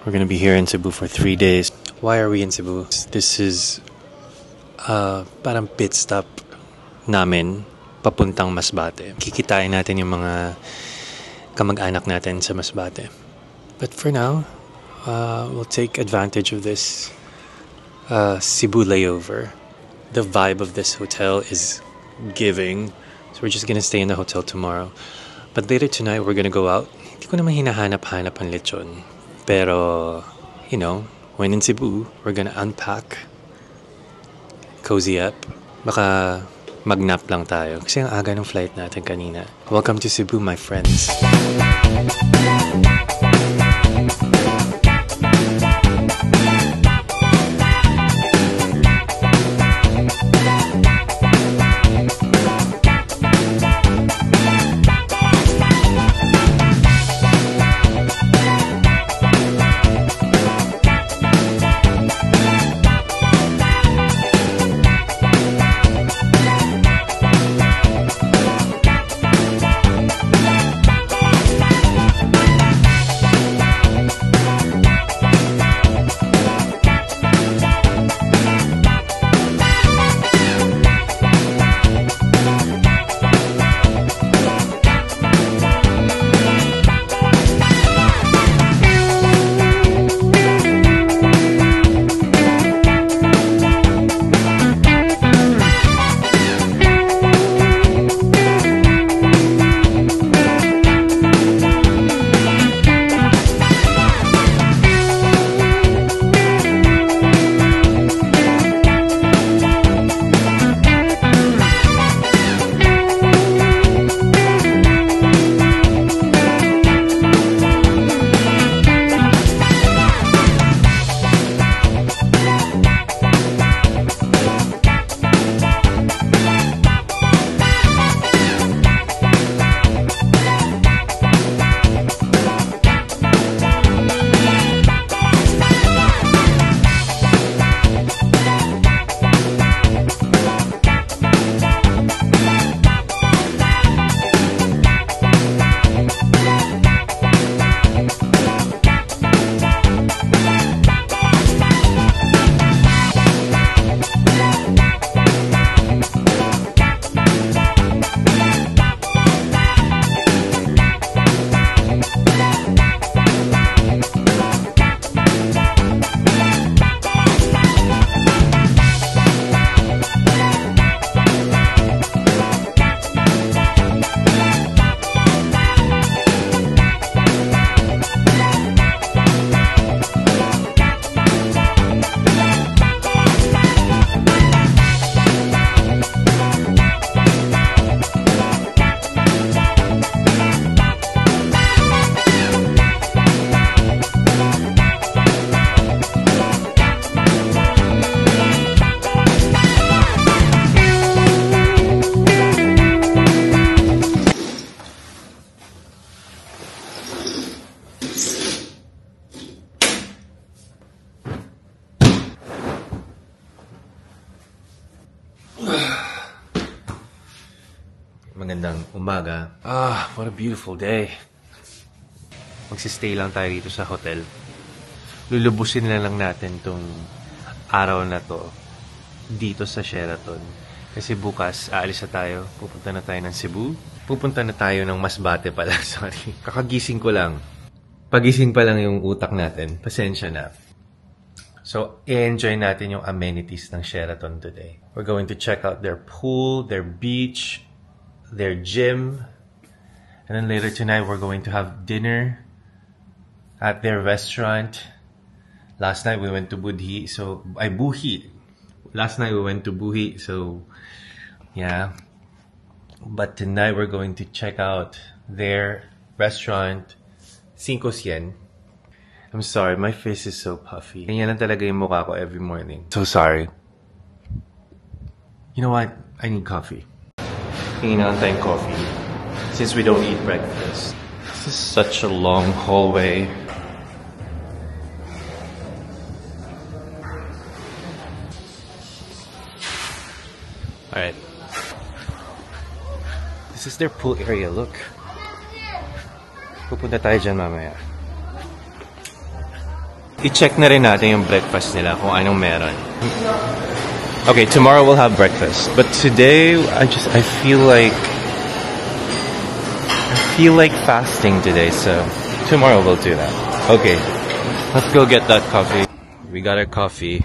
We're gonna be here in Cebu for 3 days. Why are we in Cebu? This is parang pit stop namin papuntang Masbate. Kikitain natin yung mga kamag-anak natin sa Masbate. But for now, we'll take advantage of this Cebu layover. The vibe of this hotel is giving. So we're just gonna stay in the hotel tomorrow. But later tonight, we're gonna go out. Hindi ko naman hinahanap-hanap ang lechon. Pero, you know, when in Cebu, we're gonna unpack, cozy up. Baka mag-nap lang tayo. Kasi ang aga ng flight natin kanina. Welcome to Cebu, my friends. Magandang umaga. What a beautiful day. Magsistay lang tayo dito sa hotel. Lulubusin na lang natin tong araw na to dito sa Sheraton. Kasi bukas, aalis na tayo. Pupunta na tayo ng Cebu. Pupunta na tayo ng Masbate pala. Sorry. Kakagising ko lang. Pagising pa lang yung utak natin. Pasensya na. So, i-enjoy natin yung amenities ng Sheraton today. We're going to check out their pool, their beach, their gym, and then later tonight we're going to have dinner at their restaurant. Last night we went to Buhi, Last night we went to Buhi, so yeah. But tonight we're going to check out their restaurant, Cinco Cien. I'm sorry, my face is so puffy. Ganyan lang talaga yung mukha ko every morning. So sorry. You know what? I need coffee. Hingin na lang tayong coffee since we don't eat breakfast. This is such a long hallway. Alright. This is their pool area, look. Pupunta tayo dyan mamaya. I-check na rin natin yung breakfast nila kung anong meron. Okay, tomorrow we'll have breakfast. But today, I feel like fasting today, so tomorrow we'll do that. Okay, let's go get that coffee. We got our coffee.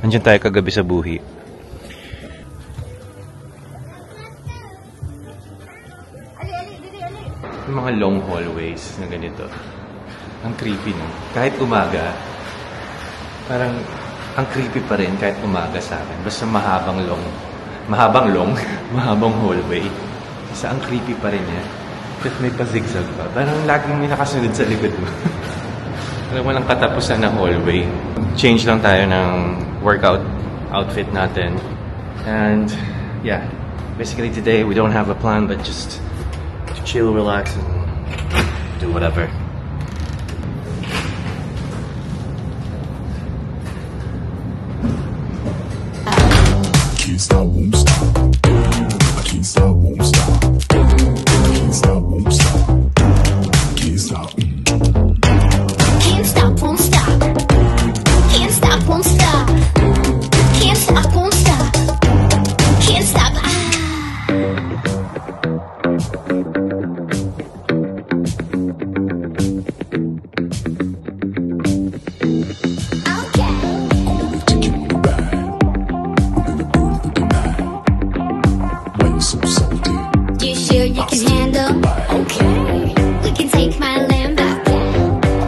Andiyan tayo kagabi sa Buhi. Yung mga long hallways na ganito. Ang creepy, no? Kahit umaga, parang ang creepy pa rin kahit umaga sa akin. Basta mahabang hallway. Basta ang creepy pa rin yan. Kahit may pa-zigzag pa. Parang laging may nakasunod sa likod mo. Parang walang katapusan na hallway. Change lang tayo ng workout outfit natin. And, yeah. Basically today, we don't have a plan, but just to chill, relax, and do whatever. Can't stop, won't stop. I can't stop, won't stop. Can't stop, won't stop. Can't stop. Can't stop, won't stop. Can't stop, won't stop. Can't stop, won't stop. Can't stop. So salty. You sure you can handle? Okay. We can take my Lambo.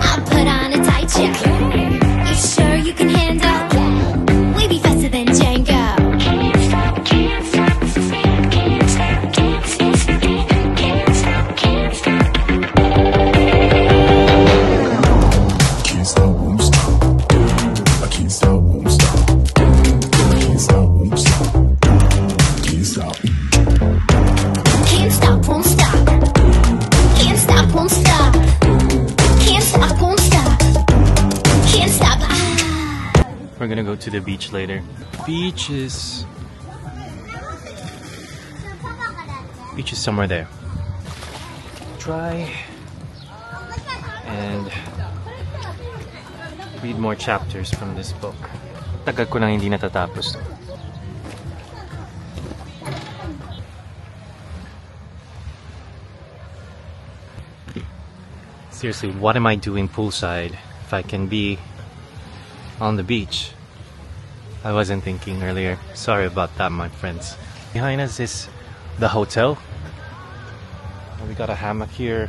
I'll put on a tight jack. You sure you can handle? We be faster than Django. Can't stop, can't stop, can't stop, can't stop, can't stop, can't stop. Can't stop, won't stop. I can't stop, won't stop. Can't stop, won't stop. Can't stop. Can't stop, won't stop. Can't stop, won't stop. Can't stop, won't stop. Can't stop. We're gonna go to the beach later. Beach is somewhere there. Try and read more chapters from this book. Tagal ko nang hindi natatapos. Seriously, what am I doing poolside if I can be on the beach? I wasn't thinking earlier. Sorry about that, my friends. Behind us is the hotel. We got a hammock here.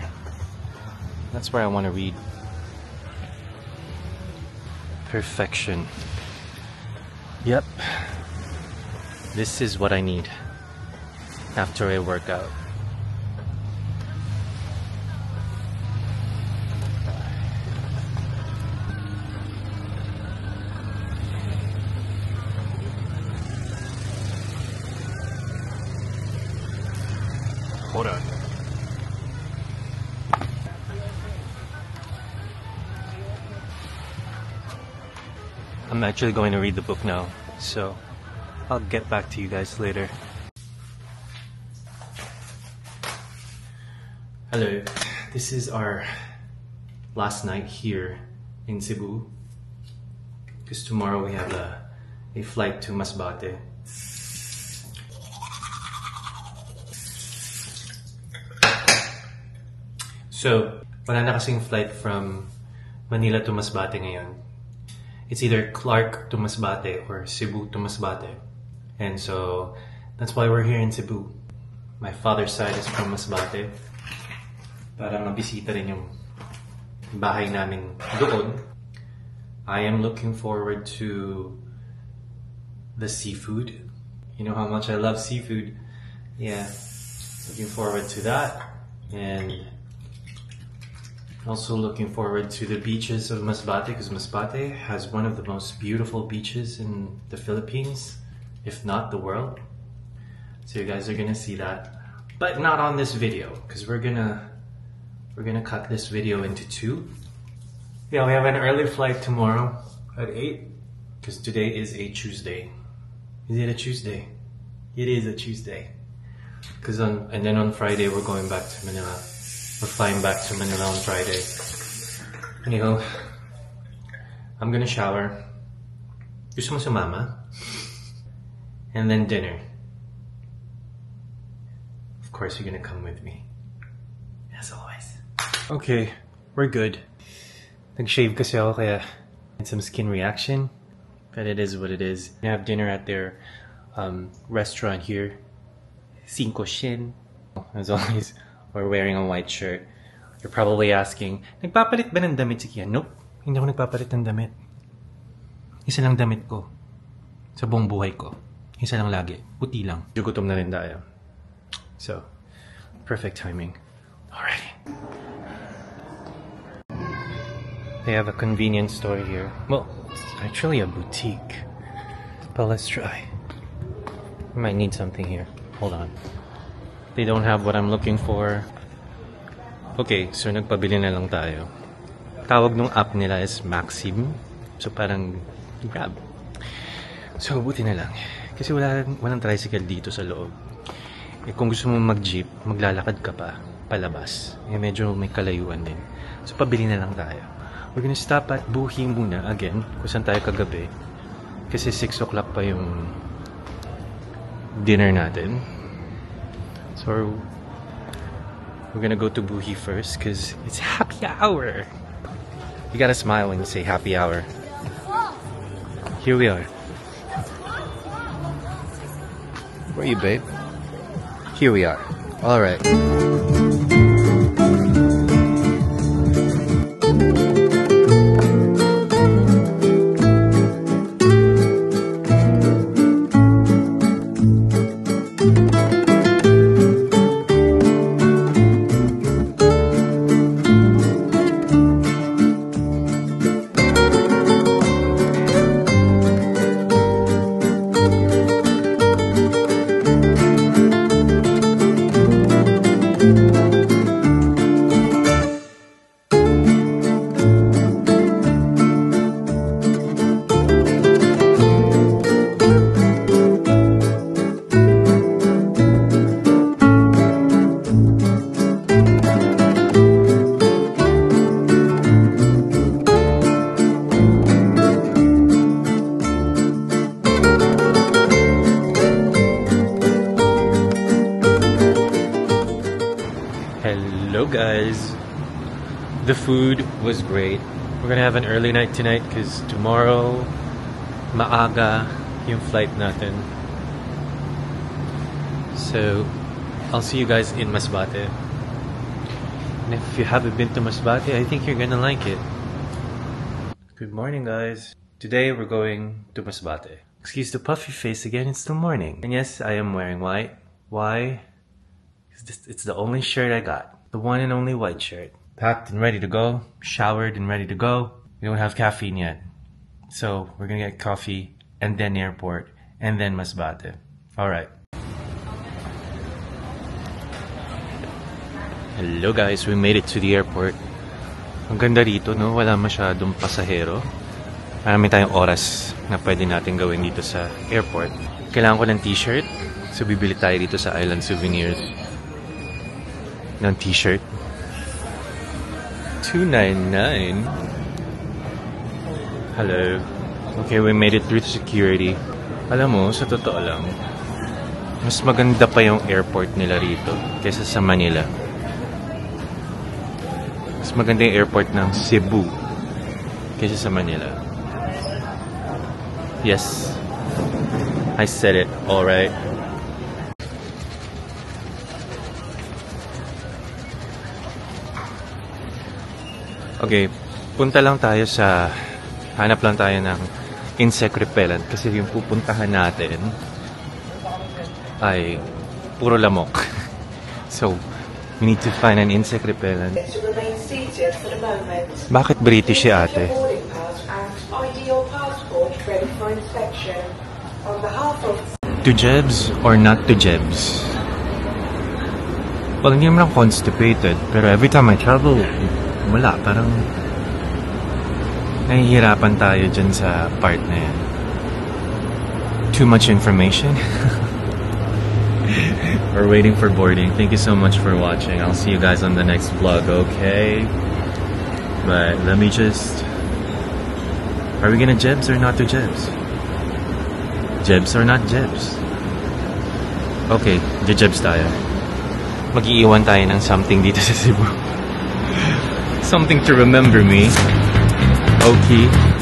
That's where I want to read. Perfection. Yep. This is what I need after a workout. Hold on. I'm actually going to read the book now, so I'll get back to you guys later. Hello, this is our last night here in Cebu, because tomorrow we have a flight to Masbate. So, wala na kasing flight from Manila to Masbate ngayon. It's either Clark to Masbate or Cebu to Masbate. And so, that's why we're here in Cebu. My father's side is from Masbate. Para mabisita rin yung bahay namin doon. I am looking forward to the seafood. You know how much I love seafood. Yeah, looking forward to that. And also looking forward to the beaches of Masbate, because Masbate has one of the most beautiful beaches in the Philippines, if not the world. So you guys are gonna see that, but not on this video, because we're gonna cut this video into two. Yeah, we have an early flight tomorrow at 8, because today is a Tuesday. Is it a Tuesday? It is a Tuesday. And then on Friday we're going back to Manila. We're flying back to Manila on Friday. Anyhow, I'm gonna shower. Gusto mo sumama? And then dinner. Of course, you're gonna come with me. As always. Okay, we're good. Nag-shave kasi ako kaya had some skin reaction. But it is what it is. We have dinner at their restaurant here. Cinco Shin. As always, we're wearing a white shirt. You're probably asking, nagpapalit ba ng damit si Kian? Nope, hindi ako nagpapalit ng damit. Isa lang damit ko. Sa buong buhay ko. Isa lang lagi. Puti lang. Gutom na rin tayo. So, perfect timing. Alrighty. They have a convenience store here. Well, it's actually a boutique. But let's try. I might need something here. Hold on. They don't have what I'm looking for. Okay, so nagpabili na lang tayo. Tawag nung app nila is Maxim. So parang Grab. So buti na lang. Kasi walang tricycle dito sa loob. Eh kung gusto mo mag-jeep, maglalakad ka pa palabas. Eh medyo may kalayuan din. So pabili na lang tayo. We're gonna stop at Buhi muna again. Kung saan tayo kagabi. Kasi 6 o'clock pa yung dinner natin. So we're gonna go to Buhi first because it's happy hour. You gotta smile when you say happy hour. Here we are. Where are you, babe? Here we are. All right. Hello guys, the food was great. We're gonna have an early night tonight because tomorrow maaga yung flight natin. So I'll see you guys in Masbate. And if you haven't been to Masbate, I think you're gonna like it. Good morning guys. Today we're going to Masbate. Excuse the puffy face again, it's still morning. And yes, I am wearing white. Why? It's the only shirt I got. The one and only white shirt. Packed and ready to go. Showered and ready to go. We don't have caffeine yet. So we're gonna get coffee and then airport and then Masbate. Alright. Hello guys, we made it to the airport. Ang ganda rito, no? Wala masyadong pasahero. Marami tayong oras na pwede natin gawin dito sa airport. Kailangan ko ng t-shirt. So bibili tayo dito sa Island Souvenirs ng t-shirt. $2.99. Hello. Okay, we made it through to security. Alam mo, sa totoo lang, mas maganda pa yung airport nila rito kaysa sa Manila. Mas maganda yung airport ng Cebu kaysa sa Manila. Yes. I said it, alright. Okay, punta lang tayo sa... Hanap lang tayo ng insect repellent kasi yung pupuntahan natin ay puro lamok. So, we need to find an insect repellent. Bakit British si ate? To Jebs or not to Jebs? Well, hindi naman ako constipated, pero every time I travel, wala, parang nahihirapan tayo dyan sa part na yan. Too much information. We're waiting for boarding. Thank you so much for watching. I'll see you guys on the next vlog, okay? But let me just Are we gonna Jebs or not to Jebs? Jebs or not Jebs? Okay, Jebs tayo. Mag-iiwan tayo ng something dito sa Cebu. Something to remember me. Okay.